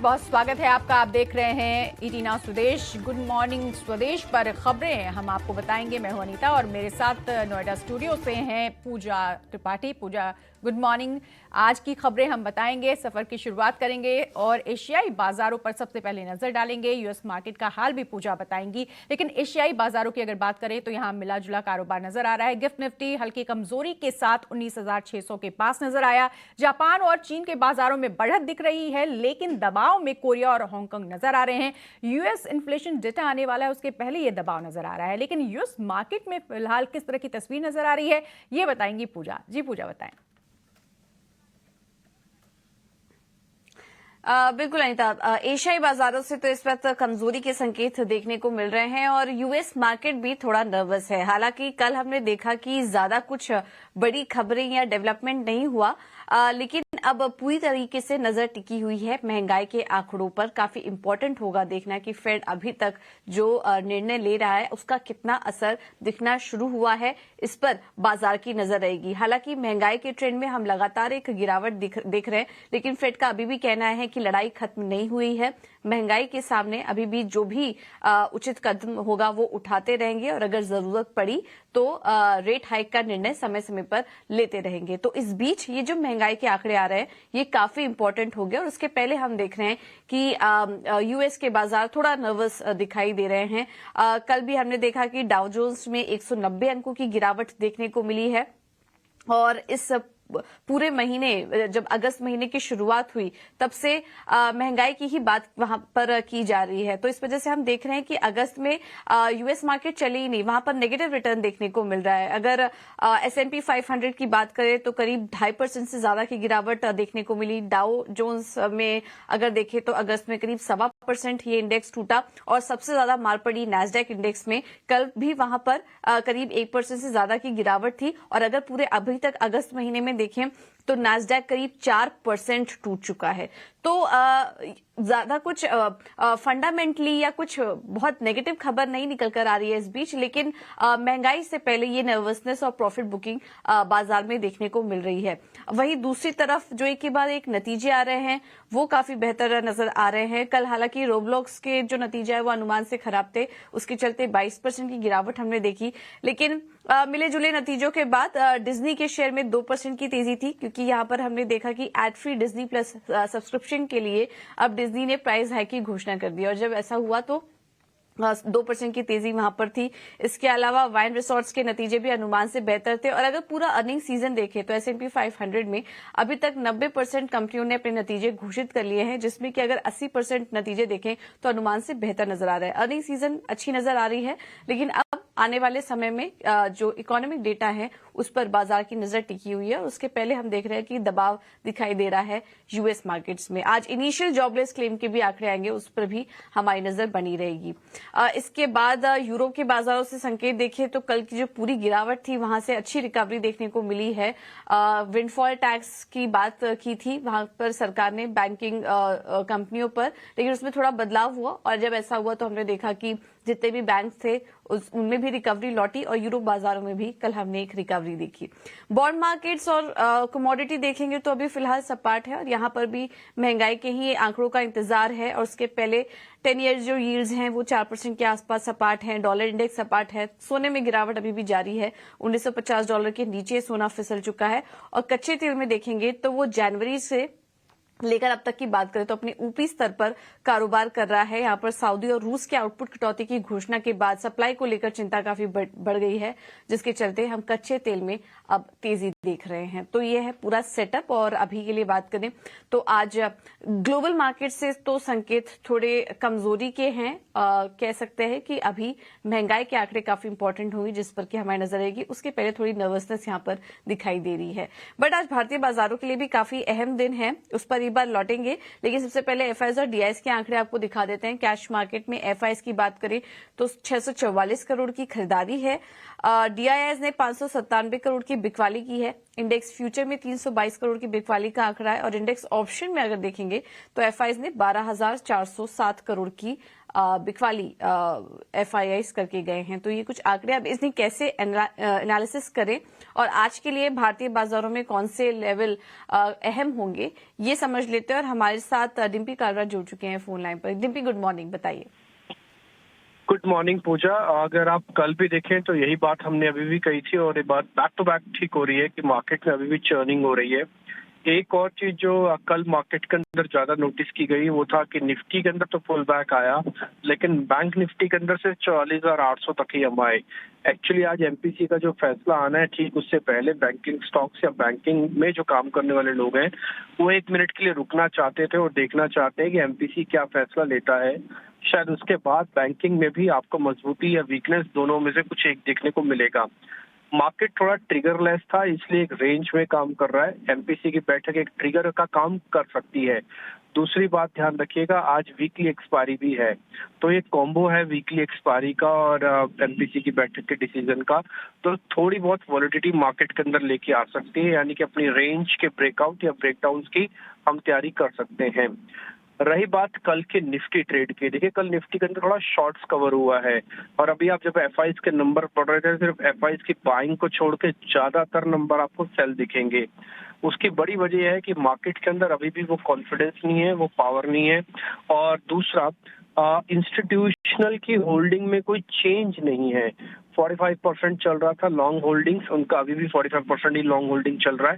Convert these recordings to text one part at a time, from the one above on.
बहुत स्वागत है आपका। आप देख रहे हैं ईटी नाउ स्वदेश। गुड मॉर्निंग स्वदेश पर खबरें हम आपको बताएंगे। मैं हूं अनीता और मेरे साथ नोएडा स्टूडियो से हैं पूजा त्रिपाठी। पूजा, गुड मॉर्निंग। आज की खबरें हम बताएंगे, सफर की शुरुआत करेंगे और एशियाई बाजारों पर सबसे पहले नजर डालेंगे। यूएस मार्केट का हाल भी पूजा बताएंगी, लेकिन एशियाई बाजारों की अगर बात करें तो यहां मिला जुला कारोबार नजर आ रहा है। गिफ्ट निफ्टी हल्की कमजोरी के साथ 19,600 के पास नजर आया। जापान और चीन के बाजारों में बढ़त दिख रही है, लेकिन दबाव में कोरिया और हांगकांग नजर आ रहे हैं। यूएस इन्फ्लेशन डेटा आने वाला है, उसके पहले यह दबाव नजर आ रहा है। लेकिन यूएस मार्केट में फिलहाल किस तरह की तस्वीर नजर आ रही है, ये बताएंगी पूजा। जी पूजा, बताएं। बिल्कुल अनीता, एशियाई बाजारों से तो इस वक्त कमजोरी के संकेत देखने को मिल रहे हैं और यूएस मार्केट भी थोड़ा नर्वस है। हालांकि कल हमने देखा कि ज्यादा कुछ बड़ी खबरें या डेवलपमेंट नहीं हुआ, लेकिन अब पूरी तरीके से नजर टिकी हुई है महंगाई के आंकड़ों पर। काफी इंपॉर्टेंट होगा देखना कि फेड अभी तक जो निर्णय ले रहा है उसका कितना असर दिखना शुरू हुआ है, इस पर बाजार की नजर रहेगी। हालांकि महंगाई के ट्रेंड में हम लगातार एक गिरावट देख रहे हैं, लेकिन फेड का अभी भी कहना है कि लड़ाई खत्म नहीं हुई है। महंगाई के सामने अभी भी जो भी उचित कदम होगा वो उठाते रहेंगे और अगर जरूरत पड़ी तो रेट हाइक का निर्णय समय समय पर लेते रहेंगे। तो इस बीच ये जो महंगाई के आंकड़े आ रहे हैं ये काफी इंपॉर्टेंट हो गए और उसके पहले हम देख रहे हैं कि यूएस के बाजार थोड़ा नर्वस दिखाई दे रहे हैं। कल भी हमने देखा कि डाउ जोन्स में 190 अंकों की गिरावट देखने को मिली है और इस पूरे महीने, जब अगस्त महीने की शुरुआत हुई तब से महंगाई की ही बात वहां पर की जा रही है। तो इस वजह से हम देख रहे हैं कि अगस्त में यूएस मार्केट चली ही नहीं, वहां पर नेगेटिव रिटर्न देखने को मिल रहा है। अगर S&P 500 की बात करें तो करीब 2.5% से ज्यादा की गिरावट देखने को मिली। डाउ जोन्स में अगर देखें तो अगस्त में करीब 1.25% ये इंडेक्स टूटा और सबसे ज्यादा मार पड़ी नैस्डैक इंडेक्स में। कल भी वहां पर करीब 1% से ज्यादा की गिरावट थी और अगर पूरे अभी तक अगस्त महीने में देखें तो नैस्डैक करीब 4% टूट चुका है। तो ज्यादा कुछ फंडामेंटली या कुछ बहुत नेगेटिव खबर नहीं निकल कर आ रही है इस बीच, लेकिन महंगाई से पहले ये नर्वसनेस और प्रॉफिट बुकिंग बाजार में देखने को मिल रही है। वहीं दूसरी तरफ जो एक के बाद एक नतीजे आ रहे हैं वो काफी बेहतर नजर आ रहे हैं। कल हालांकि रोब्लॉक्स के जो नतीजा है वो अनुमान से खराब थे, उसके चलते 22% की गिरावट हमने देखी। लेकिन मिले जुले नतीजों के बाद डिज्नी के शेयर में 2% की तेजी थी, क्योंकि यहां पर हमने देखा कि ad free Disney plus subscription के लिए अब डिज्नी ने प्राइस हाइक की घोषणा कर दी और जब ऐसा हुआ तो 2% की तेजी वहां पर थी। इसके अलावा वाइन रिसोर्ट्स के नतीजे भी अनुमान से बेहतर थे और अगर पूरा अर्निंग सीजन देखें तो S&P 500 में अभी तक 90% कंपनियों ने अपने नतीजे घोषित कर लिए हैं, जिसमें कि अगर 80% नतीजे देखें तो अनुमान से बेहतर नजर आ रहा है। अर्निंग सीजन अच्छी नजर आ रही है, लेकिन अब आने वाले समय में जो इकोनॉमिक डेटा है उस पर बाजार की नजर टिकी हुई है और उसके पहले हम देख रहे हैं कि दबाव दिखाई दे रहा है यूएस मार्केट्स में। आज इनिशियल जॉबलेस क्लेम के भी आंकड़े आएंगे, उस पर भी हमारी नजर बनी रहेगी। इसके बाद यूरोप के बाजारों से संकेत देखें तो कल की जो पूरी गिरावट थी वहां से अच्छी रिकवरी देखने को मिली है। विंडफॉल टैक्स की बात की थी वहां पर सरकार ने बैंकिंग कंपनियों पर, लेकिन उसमें थोड़ा बदलाव हुआ और जब ऐसा हुआ तो हमने देखा कि जितने भी बैंक थे उनमें भी रिकवरी लौटी और यूरोप बाजारों में भी कल हमने एक रिकवरी देखी। बॉन्ड मार्केट्स और कमोडिटी देखेंगे तो अभी फिलहाल सपाट है और यहां पर भी महंगाई के ही आंकड़ों का इंतजार है और उसके पहले 10 ईयर्स जो यील्ड्स हैं वो 4% के आसपास सपाट हैं। डॉलर इंडेक्स सपाट है। सोने में गिरावट अभी भी जारी है, $1950 के नीचे सोना फिसल चुका है और कच्चे तेल में देखेंगे तो वो जनवरी से लेकर अब तक की बात करें तो अपने ऊपरी स्तर पर कारोबार कर रहा है। यहाँ पर सऊदी और रूस के आउटपुट कटौती की घोषणा के बाद सप्लाई को लेकर चिंता काफी बढ़ गई है, जिसके चलते हम कच्चे तेल में अब तेजी देख रहे हैं। तो ये है पूरा सेटअप और अभी के लिए बात करें तो आज ग्लोबल मार्केट से तो संकेत थोड़े कमजोरी के हैं। कह सकते हैं कि अभी महंगाई के आंकड़े काफी इंपॉर्टेंट होंगे जिस पर की हमारी नजर रहेगी। उसके पहले थोड़ी नर्वसनेस यहाँ पर दिखाई दे रही है, बट आज भारतीय बाजारों के लिए भी काफी अहम दिन है, उस पर एक बार लौटेंगे। लेकिन सबसे पहले एफआईआई और डीआईएस के आंकड़े आपको दिखा देते हैं। कैश मार्केट में एफआईआई की बात करें तो 644 करोड़ की खरीदारी है। डीआईएस ने 597 करोड़ की बिकवाली की है। इंडेक्स फ्यूचर में 322 करोड़ की बिकवाली का आंकड़ा है और इंडेक्स ऑप्शन में अगर देखेंगे तो एफआईज ने 12,407 करोड़ की बिकवाली एफआईआईज करके गए हैं। तो ये कुछ आंकड़े अब इसने कैसे एनालिसिस करें और आज के लिए भारतीय बाजारों में कौन से लेवल अहम होंगे ये समझ लेते हैं। और हमारे साथ डिम्पी कालरा जुड़ चुके हैं फोन लाइन पर। डिम्पी, गुड मॉर्निंग, बताइए। गुड मॉर्निंग पूजा। अगर आप कल भी देखें तो यही बात हमने अभी भी कही थी और ये बात बैक टू बैक ठीक हो रही है कि मार्केट में अभी भी चर्निंग हो रही है। एक और चीज जो कल मार्केट के अंदर ज्यादा नोटिस की गई वो था कि निफ्टी के अंदर तो पुल बैक आया, लेकिन बैंक निफ्टी के अंदर से 44,800 तक ही हम आए। एक्चुअली आज एमपीसी का जो फैसला आना है ठीक उससे पहले बैंकिंग स्टॉक्स या बैंकिंग में जो काम करने वाले लोग हैं वो 1 मिनट के लिए रुकना चाहते थे और देखना चाहते हैं कि एमपीसी क्या फैसला लेता है। शायद उसके बाद बैंकिंग में भी आपको मजबूती या वीकनेस दोनों में से कुछ एक देखने को मिलेगा। मार्केट थोड़ा ट्रिगरलेस था इसलिए एक रेंज में काम कर रहा है। एमपीसी की बैठक एक ट्रिगर का काम कर सकती है। दूसरी बात ध्यान रखिएगा, आज वीकली एक्सपायरी भी है, तो ये कॉम्बो है वीकली एक्सपायरी का और एमपीसी की बैठक के डिसीजन का। तो थोड़ी बहुत वॉलिडिटी मार्केट के अंदर लेके आ सकती है, यानी कि अपनी रेंज के ब्रेकआउट या ब्रेकडाउन की हम तैयारी कर सकते हैं। रही बात कल के निफ्टी ट्रेड की, देखिए कल निफ्टी के अंदर थोड़ा शॉर्ट्स कवर हुआ है और अभी आप जब एफआईज के नंबर पढ़ रहे थे सिर्फ एफआईज की बाइंग को छोड़ के ज्यादातर नंबर आपको सेल दिखेंगे। उसकी बड़ी वजह है कि मार्केट के अंदर अभी भी वो कॉन्फिडेंस नहीं है, वो पावर नहीं है। और दूसरा, इंस्टीट्यूशनल की होल्डिंग में कोई चेंज नहीं है। 45% चल रहा था लॉन्ग होल्डिंग्स, उनका अभी भी 45% ही लॉन्ग होल्डिंग चल रहा है।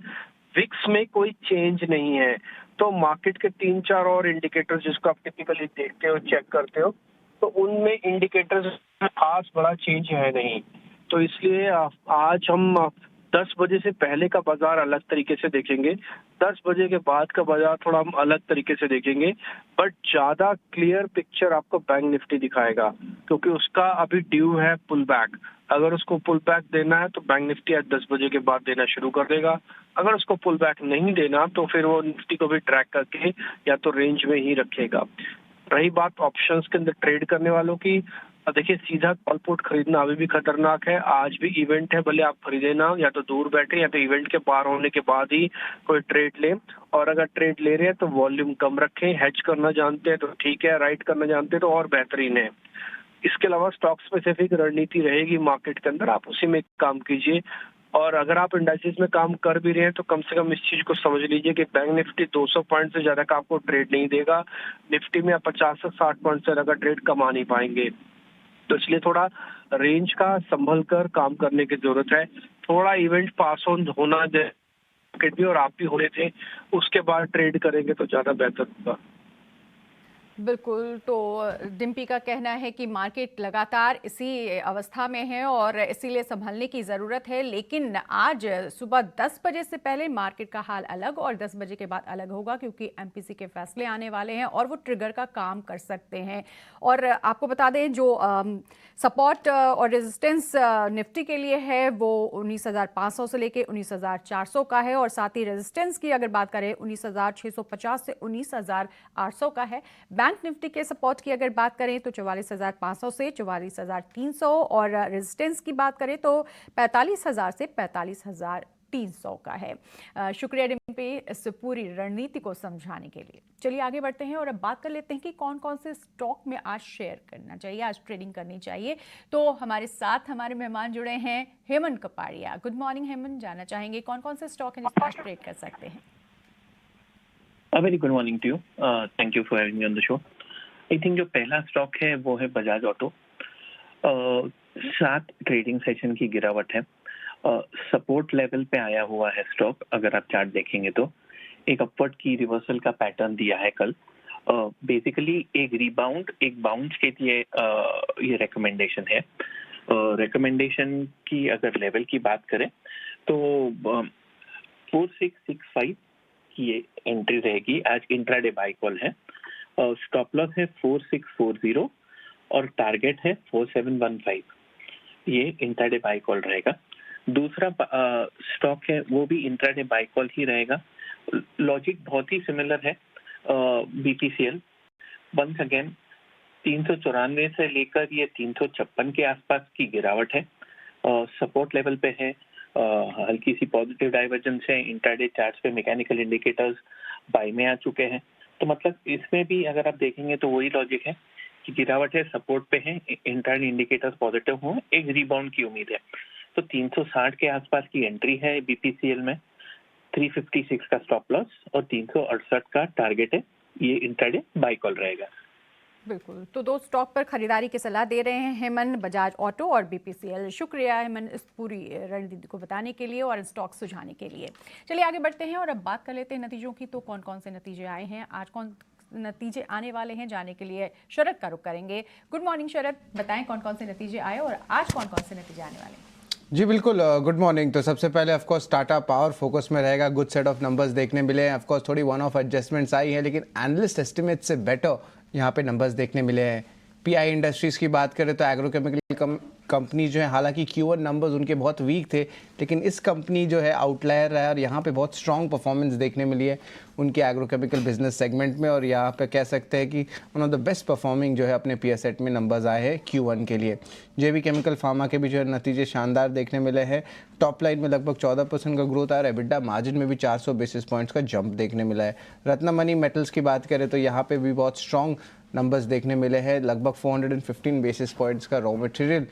विक्स में कोई चेंज नहीं है। तो मार्केट के 3-4 और इंडिकेटर्स जिसको आप टिपिकली देखते हो, चेक करते हो, तो उनमें इंडिकेटर्स में खास बड़ा चेंज है नहीं। तो इसलिए आज हम 10 बजे से पहले का बाजार अलग तरीके से देखेंगे, 10 बजे के बाद का बाजार थोड़ा हम अलग तरीके से देखेंगे, बट ज्यादा क्लियर पिक्चर आपको बैंक निफ्टी दिखाएगा क्योंकि उसका अभी ड्यू है पुल बैक। अगर उसको पुल बैक देना है तो बैंक निफ्टी आज 10 बजे के बाद देना शुरू कर देगा। अगर उसको पुल बैक नहीं देना तो फिर वो निफ्टी को भी ट्रैक करके या तो रेंज में ही रखेगा। रही बात ऑप्शंस के अंदर ट्रेड करने वालों की, देखिए सीधा कॉल पुट खरीदना अभी भी खतरनाक है। आज भी इवेंट है, भले आप खरीदे ना, या तो दूर बैठे या तो इवेंट के पार होने के बाद ही कोई ट्रेड ले। और अगर ट्रेड ले रहे हैं तो वॉल्यूम कम रखें। हेज करना जानते हैं तो ठीक है, राइट करना जानते हैं तो और बेहतरीन है। इसके अलावा स्टॉक स्पेसिफिक रणनीति रहेगी मार्केट के अंदर, आप उसी में काम कीजिए। और अगर आप इंडाइसेस में काम कर भी रहे हैं तो कम से कम इस चीज को समझ लीजिए कि बैंक निफ्टी 200 पॉइंट से ज्यादा का आपको ट्रेड नहीं देगा। निफ्टी में आप 50 से 60 पॉइंट से ज्यादा ट्रेड कमा नहीं पाएंगे। तो इसलिए थोड़ा रेंज का संभल कर काम करने की जरूरत है। थोड़ा इवेंट पास ऑन होना दे मार्केट भी और आप भी हो रहे थे, उसके बाद ट्रेड करेंगे तो ज्यादा बेहतर होगा। बिल्कुल। तो डिम्पी का कहना है कि मार्केट लगातार इसी अवस्था में है और इसीलिए संभलने की ज़रूरत है, लेकिन आज सुबह 10 बजे से पहले मार्केट का हाल अलग और 10 बजे के बाद अलग होगा क्योंकि एमपीसी के फैसले आने वाले हैं और वो ट्रिगर का काम कर सकते हैं। और आपको बता दें जो सपोर्ट और रेजिस्टेंस निफ्टी के लिए है वो 19,500 से लेके 19,400 का है और साथ ही रेजिस्टेंस की अगर बात करें 19,650 से 19,800 का है। बैंक निफ्टी के सपोर्ट की अगर बात करें तो 44,500 से 44,300 और रेजिस्टेंस की बात करें तो 45,000 से 45,300 का है। शुक्रिया डिम्पी इस पूरी रणनीति को समझाने के लिए। चलिए आगे बढ़ते हैं और अब बात कर लेते हैं कि कौन कौन से स्टॉक में आज शेयर करना चाहिए, आज ट्रेडिंग करनी चाहिए। तो हमारे साथ हमारे मेहमान जुड़े हैं हेमंत कपाड़िया। गुड मॉर्निंग हेमंत, जानना चाहेंगे कौन कौन से स्टॉक हैं जिसमें आज ट्रेड कर सकते हैं। A very good morning to you. Thank you for having me on the show. I think जो पहला स्टॉक है वो है बजाज ऑटो। 7 ट्रेडिंग सेशन की गिरावट है। सपोर्ट लेवल पे आया हुआ है स्टॉक। अगर आप चार्ट देखेंगे तो एक अपवर्ड की रिवर्सल का पैटर्न दिया है कल। बेसिकली एक रिबाउंड एक बाउंस के लिए ये रिकमेंडेशन है। रिकमेंडेशन की अगर लेवल की बात करें तो 4665 की ये एंट्री रहेगी। आज इंट्राडे बाय कॉल है। स्टॉप लॉस है 4640 और टारगेट है 4715। ये इंट्राडे बाय कॉल रहेगा। दूसरा स्टॉक है वो भी इंट्राडे बाय कॉल ही रहेगा। लॉजिक बहुत ही सिमिलर है। बीपीसीएल वंस अगेन 394 से लेकर ये 356 के आसपास की गिरावट है। सपोर्ट लेवल पे है हल्की सी पॉजिटिव डाइवर्जेंस है। इंट्राडे चार्ट्स पे मैकेनिकल इंडिकेटर्स बाय में आ चुके हैं। तो मतलब इसमें भी अगर आप देखेंगे तो वही लॉजिक है कि गिरावट है, सपोर्ट पे है, इंट्राडे इंडिकेटर्स पॉजिटिव हुए, एक रिबाउंड की उम्मीद है। तो 360 के आसपास की एंट्री है बीपीसीएल में, 356 का स्टॉप लॉस और 368 का टारगेट है। ये इंट्राडे बाय कॉल रहेगा। बिल्कुल, तो दो स्टॉक पर खरीदारी की सलाह दे रहे हैं हेमन, बजाज ऑटो और बीपीसीएल। शुक्रिया हेमन इस पूरी रणनीति को बताने के लिए और स्टॉक सुझाने के लिए। चलिए आगे बढ़ते हैं और अब बात कर लेते हैं नतीजों की। तो कौन कौन से नतीजे आए हैं, आज कौन नतीजे आने वाले हैं, जाने के लिए शरद का रुख करेंगे। गुड मॉर्निंग शरद, बताएं कौन कौन से नतीजे आए और आज कौन कौन से नतीजे आने वाले हैं। जी बिल्कुल, गुड मॉर्निंग। तो सबसे पहले of course Tata power focus में रहेगा। गुड सेट ऑफ नंबर्स देखने मिले हैं। ऑफ कोर्स थोड़ी वन ऑफ एडजस्टमेंट्स आई हैं, लेकिन एनालिस्ट एस्टिमेट से बेटर यहाँ पे नंबर्स देखने मिले हैं। पीआई इंडस्ट्रीज़ की बात करें तो एग्रोकेमिकल कंपनी जो है, हालांकि Q1 नंबर्स उनके बहुत वीक थे, लेकिन इस कंपनी जो है आउटलायर रहा है और यहाँ पे बहुत स्ट्रॉन्ग परफॉर्मेंस देखने मिली है उनके एग्रोकेमिकल बिजनेस सेगमेंट में। और यहाँ पे कह सकते हैं कि one of the best performing जो है अपने पीएस सेट में नंबर्स आए हैं Q1 के लिए। जेवी केमिकल फार्मा के भी जो है नतीजे शानदार देखने मिले हैं। टॉप लाइन में लगभग 14% का ग्रोथ आया और एबिटा मार्जिन में भी 400 बेसिस पॉइंट्स का जंप देखने मिला है। रत्नमणि मेटल्स की बात करें तो यहाँ पे भी बहुत स्ट्रॉन्ग नंबर्स देखने मिले हैं। लगभग 415 बेसिस पॉइंट्स का रॉ मटेरियल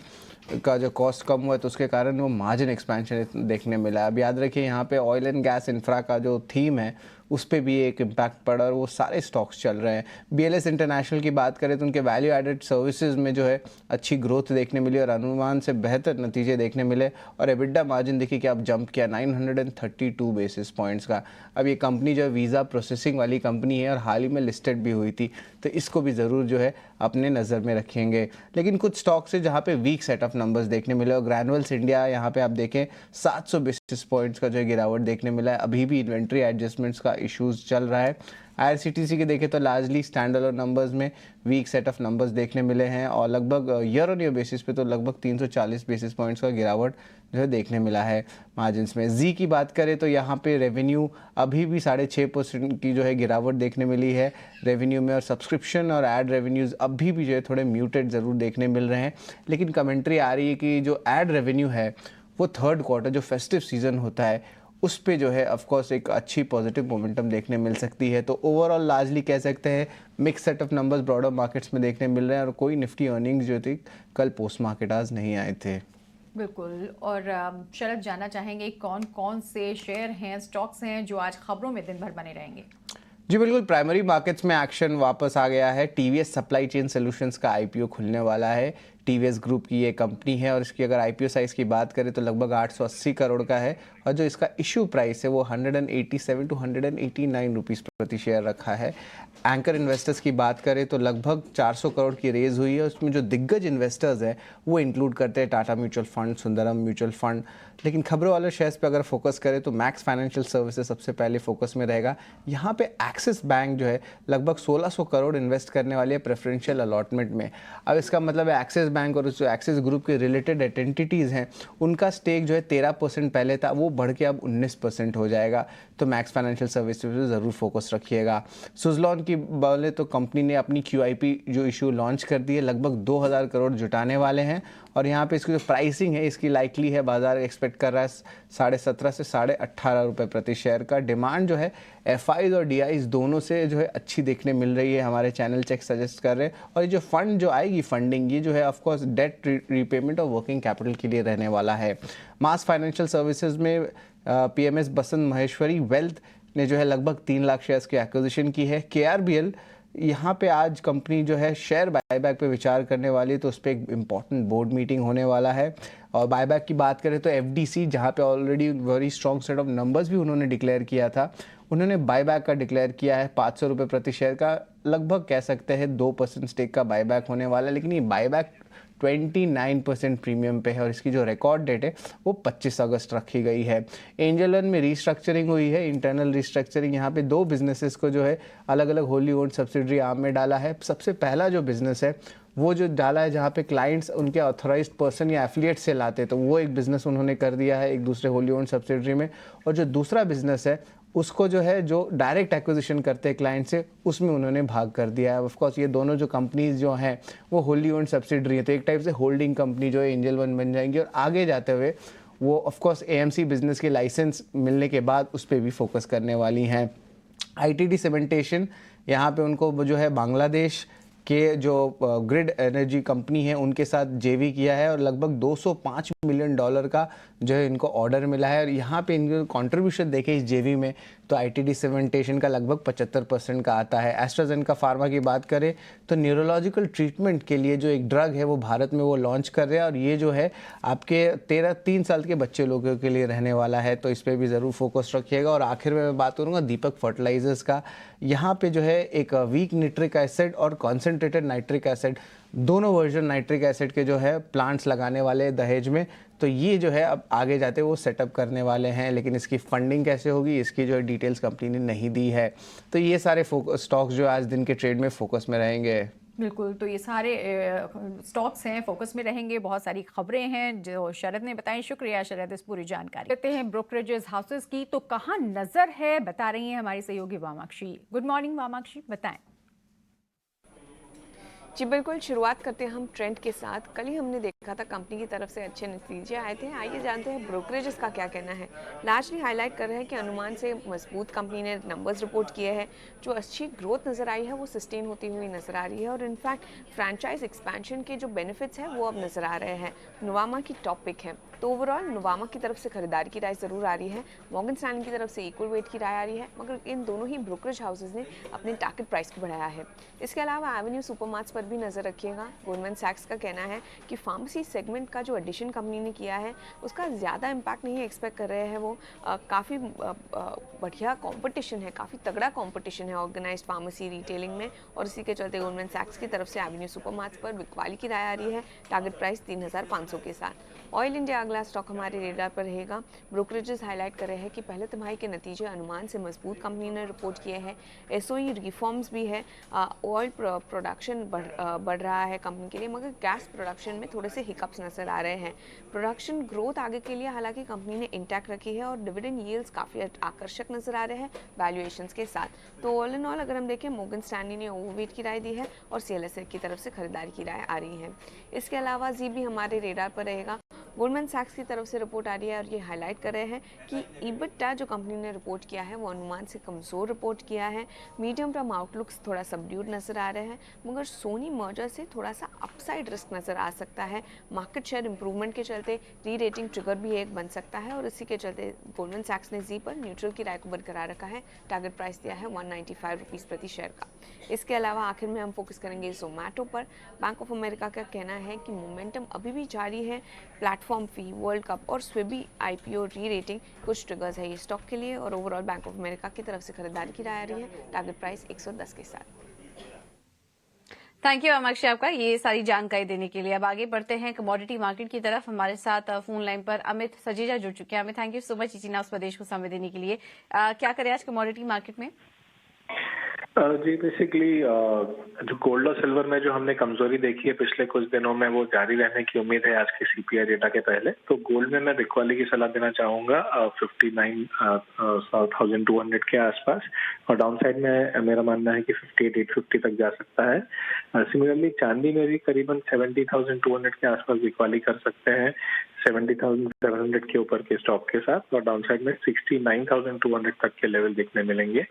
का जो कॉस्ट कम हुआ है तो उसके कारण वो मार्जिन एक्सपेंशन देखने मिला है। अब याद रखिए यहाँ पे ऑयल एंड गैस इंफ्रा का जो थीम है उस पर भी एक इम्पैक्ट पड़ा और वो सारे स्टॉक्स चल रहे हैं। बीएलएस इंटरनेशनल की बात करें तो उनके वैल्यू एडेड सर्विसेज में जो है अच्छी ग्रोथ देखने मिली और अनुमान से बेहतर नतीजे देखने मिले। और एबिटा मार्जिन देखिए कि अब जंप किया 932 बेसिस पॉइंट्स का। अब ये कंपनी जो है वीज़ा प्रोसेसिंग वाली कंपनी है और हाल ही में लिस्टेड भी हुई थी, तो इसको भी ज़रूर जो है अपने नज़र में रखेंगे। लेकिन कुछ स्टॉक्स है जहाँ पे वीक सेट ऑफ नंबर्स देखने मिले और ग्रैनुअल्स इंडिया यहाँ पे आप देखें 700 बेसिस पॉइंट्स का जो है गिरावट देखने मिला है। अभी भी इन्वेंट्री एडजस्टमेंट्स का इश्यूज चल रहा है। आईआरसीटीसी के देखें तो लार्जली स्टैंड अलोन नंबर्स में वीक सेट ऑफ नंबर्स देखने मिले हैं और लगभग ईयर ऑन ईयर बेसिस पे तो लगभग 340 बेसिस पॉइंट्स का गिरावट जो है देखने मिला है मार्जिन्स में। जी की बात करें तो यहाँ पे रेवेन्यू अभी भी 6.5% की जो है गिरावट देखने मिली है रेवेन्यू में और सब्सक्रिप्शन और एड रेवेन्यूज़ अभी भी जो है थोड़े म्यूटेड ज़रूर देखने मिल रहे हैं। लेकिन कमेंट्री आ रही है कि जो एड रेवेन्यू है वो थर्ड क्वार्टर जो फेस्टिव सीजन होता है उस पे जो है ऑफ कोर्स एक अच्छी पॉजिटिव मोमेंटम देखने मिल सकती है। तो ओवरऑल लार्जली कह सकते हैं mix set of numbers broader markets में देखने मिल रहे हैं और कोई निफ्टी अर्निंग्स जो थी कल पोस्ट मार्केट आज नहीं आए थे। बिल्कुल, और शरद जानना चाहेंगे कौन कौन से शेयर हैं, स्टॉक्स हैं जो आज खबरों में दिन भर बने रहेंगे। जी बिल्कुल, प्राइमरी मार्केट्स में एक्शन वापस आ गया है। टीवीएस सप्लाई चेन सॉल्यूशंस का आईपीओ खुलने वाला है। टीवीएस ग्रुप की ये कंपनी है और इसकी अगर आईपीओ साइज़ की बात करें तो लगभग 880 करोड़ का है और जो इसका इशू प्राइस है वो 187 टू 189 रुपीज़ प्रति शेयर रखा है। एंकर इन्वेस्टर्स की बात करें तो लगभग 400 करोड़ की रेज हुई है। उसमें जो दिग्गज इन्वेस्टर्स हैं वो इंक्लूड करते हैं Tata mutual fund, Sundaram mutual fund. लेकिन खबरों वाले शेयर्स पे अगर फोकस करें तो मैक्स फाइनेंशियल सर्विसेज सबसे पहले फोकस में रहेगा। यहाँ पे एक्सिस बैंक जो है लगभग 1600 करोड़ इन्वेस्ट करने वाली है प्रेफरेंशियल अलॉटमेंट में। अब इसका मतलब है एक्सिस बैंक और जो एक्सिस ग्रुप के रिलेटेड एंटिटीज़ हैं उनका स्टेक जो है 13% पहले था वो बढ़ के अब 19% हो जाएगा। तो मैक्स फाइनेंशियल सर्विसेज पे ज़रूर फोकस रखिएगा। सुजलॉन की बोले तो कंपनी ने अपनी QIP जो इशू लॉन्च कर दी है, लगभग 2000 करोड़ जुटाने वाले हैं और यहाँ पे इसकी जो प्राइसिंग है इसकी लाइकली है, बाजार एक्सपेक्ट कर रहा है 17.5 से 18.5 रुपये प्रति शेयर का। डिमांड जो है FIs और DIs दोनों से जो है अच्छी देखने मिल रही है, हमारे चैनल चेक सजेस्ट कर रहे हैं। और ये जो फंड जो आएगी फंडिंग ये जो है ऑफकोर्स डेट रीपेमेंट और वर्किंग कैपिटल के लिए रहने वाला है। मास फाइनेंशियल सर्विसेज में PMS बसंत महेश्वरी वेल्थ ने जो है लगभग 3 लाख शेयर्स की एक्विजिशन की है। KRBL यहाँ पे आज कंपनी जो है शेयर बायबैक पे विचार करने वाली है तो उस पर एक इम्पॉर्टेंट बोर्ड मीटिंग होने वाला है। और बायबैक की बात करें तो FDC जहाँ पे already very strong set of numbers भी उन्होंने डिक्लेयर किया था, उन्होंने बायबैक का डिक्लेयर किया है 500 रुपये प्रति शेयर का। लगभग कह सकते हैं 2% स्टेक का बायबैक होने वाला है, लेकिन ये बायबैक 29% प्रीमियम पे है और इसकी जो रिकॉर्ड डेट है वो 25 अगस्त रखी गई है। एंजल वन में रिस्ट्रक्चरिंग हुई है, इंटरनल रिस्ट्रक्चरिंग। यहाँ पे 2 बिजनेसेस को जो है अलग अलग होली ओन्ड सब्सिडरी आर्म में डाला है। सबसे पहला जो बिजनेस है वो जो डाला है जहाँ पे क्लाइंट्स उनके ऑथराइज्ड पर्सन या एफिलिएट से लाते तो वो एक बिज़नेस उन्होंने कर दिया है एक दूसरे होली ओन्ड सब्सिडरी में। और जो दूसरा बिजनेस है उसको जो है जो डायरेक्ट एक्विजिशन करते हैं क्लाइंट से उसमें उन्होंने भाग कर दिया है। ऑफ कोर्स ये दोनों जो कंपनीज जो हैं वो होली ओन्ड सब्सिडरी है तो एक टाइप से होल्डिंग कंपनी जो है एंजल वन बन जाएंगी और आगे जाते हुए वो ऑफकोर्स AMC बिजनेस के लाइसेंस मिलने के बाद उस पर भी फोकस करने वाली हैं। ITD सीमेंटेशन, यहाँ पे उनको जो है बांग्लादेश के जो ग्रिड एनर्जी कंपनी है उनके साथ JV किया है और लगभग $205 मिलियन का जो है इनको ऑर्डर मिला है। और यहाँ पे इनका कंट्रीब्यूशन देखें इस JV में तो ITD सीमेंटेशन का लगभग 75% का आता है। एस्ट्राजेनेका फार्मा की बात करें तो न्यूरोलॉजिकल ट्रीटमेंट के लिए जो एक ड्रग है वो भारत में वो लॉन्च कर रहे हैं और ये जो है आपके 3 साल के बच्चे लोगों के लिए रहने वाला है, तो इस पर भी ज़रूर फोकस रखिएगा। और आखिर में मैं बात करूँगा दीपक फर्टिलाइजर्स का। यहाँ पे जो है एक वीक नाइट्रिक एसिड और कॉन्सेंट्रेटेड नाइट्रिक एसिड, दोनों वर्जन नाइट्रिक एसिड के जो है प्लांट्स लगाने वाले दहेज में, तो ये जो है अब आगे जाते वो सेटअप करने वाले हैं, लेकिन इसकी फंडिंग कैसे होगी इसकी जो डिटेल्स कंपनी ने नहीं दी है। तो ये सारे स्टॉक्स जो आज दिन के ट्रेड में फोकस में रहेंगे। बिल्कुल, तो ये सारे स्टॉक्स हैं फोकस में रहेंगे। बहुत सारी खबरें हैं जो शरद ने बताई। शुक्रिया शरद इस पूरी जानकारी। लेते हैं ब्रोकरेजेस हाउसेस की, तो कहाँ नजर है बता रही हैं हमारी सहयोगी वामाक्षी। गुड मॉर्निंग वामाक्षी, बताएं। जी बिल्कुल, शुरुआत करते हैं हम ट्रेंड के साथ। कल ही हमने देखा था कंपनी की तरफ से अच्छे नतीजे आए थे। आइए जानते हैं ब्रोकरेजेस का क्या कहना है। लार्जली हाईलाइट कर रहे हैं कि अनुमान से मजबूत कंपनी ने नंबर्स रिपोर्ट किए हैं। जो अच्छी ग्रोथ नज़र आई है वो सस्टेन होती हुई नज़र आ रही है और इनफैक्ट फ्रेंचाइज एक्सपेंशन के जो बेनिफिट्स हैं वो अब नज़र आ रहे हैं। नुवामा की टॉपिक है, तो ओवरऑल नुवामा की तरफ से खरीदारी की राय ज़रूर आ रही है। मॉर्गन स्टैनली की तरफ से इक्वल वेट की राय आ रही है, मगर इन दोनों ही ब्रोकरेज हाउसेज ने अपने टारगेट प्राइस को बढ़ाया है। इसके अलावा एवेन्यू सुपरमार्ट्स पर भी नज़र रखिएगा। गोल्डमैन सैक्स का कहना है कि फार्मेसी सेगमेंट का जो एडिशन कंपनी ने किया है उसका ज़्यादा इम्पैक्ट नहीं एक्सपेक्ट कर रहे हैं वो। काफ़ी बढ़िया कंपटीशन है, काफ़ी तगड़ा कंपटीशन है ऑर्गेनाइज्ड फार्मेसी रिटेलिंग में, और इसी के चलते गोल्डमैन सैक्स की तरफ से एवेन्यू सुपरमार्ट्स पर बिकवाली की राय आ रही है टारगेट प्राइस 3500 के साथ। ऑयल इंडिया अगला स्टॉक हमारे रेडार पर रहेगा। ब्रोकरेजेस हाईलाइट कर रहे हैं कि पहले तिमाही के नतीजे अनुमान से मजबूत कंपनी ने रिपोर्ट किए हैं। SOE रिफॉर्म्स भी है। ऑयल प्रोडक्शन बढ़ रहा है कंपनी के लिए, मगर गैस प्रोडक्शन में थोड़े से हिकअप्स नजर आ रहे हैं। प्रोडक्शन ग्रोथ आगे के लिए हालांकि कंपनी ने इंटैक्ट रखी है और डिविडेंड यील्ड्स काफ़ी आकर्षक नजर आ रहे हैं वैल्यूएशंस के साथ। तो ऑल इन ऑल अगर हम देखें, मॉर्गन स्टैनली ने ओवरवेट की राय दी है और CLSA की तरफ से खरीदारी की राय आ रही है। इसके अलावा जी भी हमारे रेडार पर रहेगा। गोल्डमैन सैक्स की तरफ से रिपोर्ट आ रही है और ये हाईलाइट कर रहे हैं कि EBITDA जो कंपनी ने रिपोर्ट किया है वो अनुमान से कमज़ोर रिपोर्ट किया है। मीडियम टर्म आउटलुक्स थोड़ा सबड्यूड नज़र आ रहे हैं, मगर सोनी मर्जर से थोड़ा सा अपसाइड रिस्क नज़र आ सकता है। मार्केट शेयर इंप्रूवमेंट के चलते री रेटिंग ट्रिगर भी एक बन सकता है और इसी के चलते गोल्डमैन सैक्स ने जी पर न्यूट्रल की राय को बरकरार रखा है। टारगेट प्राइस दिया है 195 रुपीज़ प्रति शेयर का। इसके अलावा आखिर में हम फोकस करेंगे जोमैटो पर। बैंक ऑफ अमेरिका का कहना है कि मोमेंटम अभी भी जारी है। प्लेटफॉर्म फी, वर्ल्ड कप और स्विबी IPO री रेटिंग कुछ ट्रिगर्स है ये स्टॉक के लिए, और ओवरऑल बैंक ऑफ अमेरिका की तरफ से खरीदारी की राय आ रही है टारगेट प्राइस 110 के साथ। थैंक यू अमाक्षी आपका ये सारी जानकारी देने के लिए। अब आगे बढ़ते हैं कमोडिटी मार्केट की तरफ। हमारे साथ फोन लाइन पर अमित सजीजा जुड़ चुके हैं। Amit, thank you so much इचिना स्वदेश को समय देने के लिए। क्या करें आज कमोडिटी मार्केट में? जी बेसिकली जो गोल्ड और सिल्वर में जो हमने कमजोरी देखी है पिछले कुछ दिनों में वो जारी रहने की उम्मीद है आज के CPI डेटा के पहले। तो गोल्ड में मैं बिकवाली की सलाह देना चाहूंगा 59,200 के आसपास, और डाउन साइड में मेरा मानना है कि 58,850 तक जा सकता है। सिमिलरली चांदी में भी करीबन 70,200 के आसपास बिकवाली कर सकते हैं 70,700 के ऊपर के स्टॉक के साथ, और डाउन साइड में 69,200 तक के लेवल देखने मिलेंगे।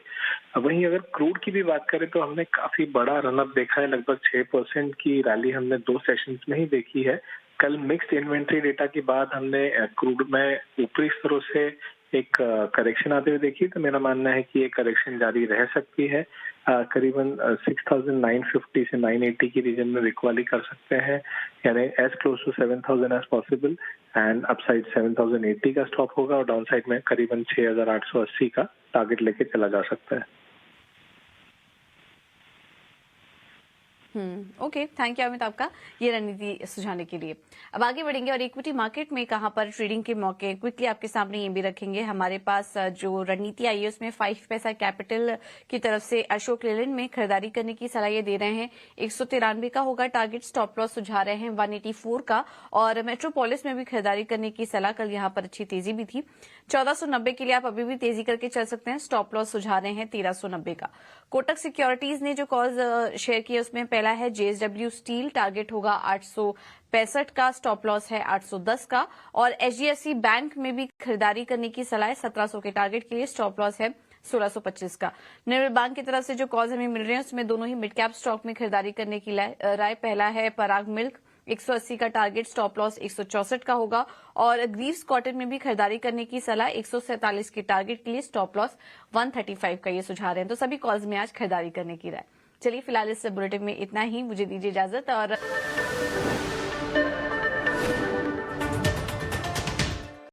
वहीं अगर क्रूड की भी बात करें तो हमने काफी बड़ा रनअप देखा है, लगभग 6% की रैली हमने 2 सेशंस में ही देखी है। कल मिक्स्ड इन्वेंट्री डेटा के बाद हमने क्रूड में ऊपरी स्तरों से एक करेक्शन आते हुए देखी, तो मेरा मानना है कि ये करेक्शन जारी रह सकती है। करीबन 6,950 से 980 की रीजन में बिकवाली कर सकते हैं, यानी as close to 7,000 as possible, and upside 7,080 का स्टॉप होगा और डाउन साइड में करीबन 6,880 का टारगेट लेके चला जा सकता है। ओके, थैंक यू अमित आपका ये रणनीति सुझाने के लिए। अब आगे बढ़ेंगे और इक्विटी मार्केट में कहां पर ट्रेडिंग के मौके क्विकली आपके सामने ये भी रखेंगे। हमारे पास जो रणनीति आई है उसमें 5 पैसा कैपिटल की तरफ से अशोक लेलैंड में खरीदारी करने की सलाह दे रहे हैं। 193 का होगा टारगेट, स्टॉप लॉस सुझा रहे हैं 184 का, और मेट्रोपोलिस में भी खरीदारी करने की सलाह। कल यहाँ पर अच्छी तेजी भी थी। 1490 के लिए आप अभी भी तेजी करके चल सकते हैं, स्टॉप लॉस सुझा रहे हैं 1390 का। कोटक सिक्योरिटीज ने जो कॉल्स शेयर किए उसमें पहला है JSW स्टील, टारगेट होगा 865 का, स्टॉप लॉस है 810 का। और HDFC बैंक में भी खरीदारी करने की सलाह है 1700 के टारगेट के लिए, स्टॉप लॉस है 1625 का। निर्मल बैंक की तरफ से जो कॉल्स हमें मिल रहे हैं उसमें दोनों ही मिड कैप स्टॉक में खरीदारी करने की राय। पहला है पराग मिल्क, 180 का टारगेट, स्टॉप लॉस 164 का होगा। और ग्रीव्स कॉटन में भी खरीदारी करने की सलाह, 147 के टारगेट के लिए, स्टॉप लॉस 135 का ये सुझा रहे हैं। तो सभी कॉल्स में आज खरीदारी करने की राय। चलिए फिलहाल इस बुलेटिन में इतना ही, मुझे दीजिए इजाजत और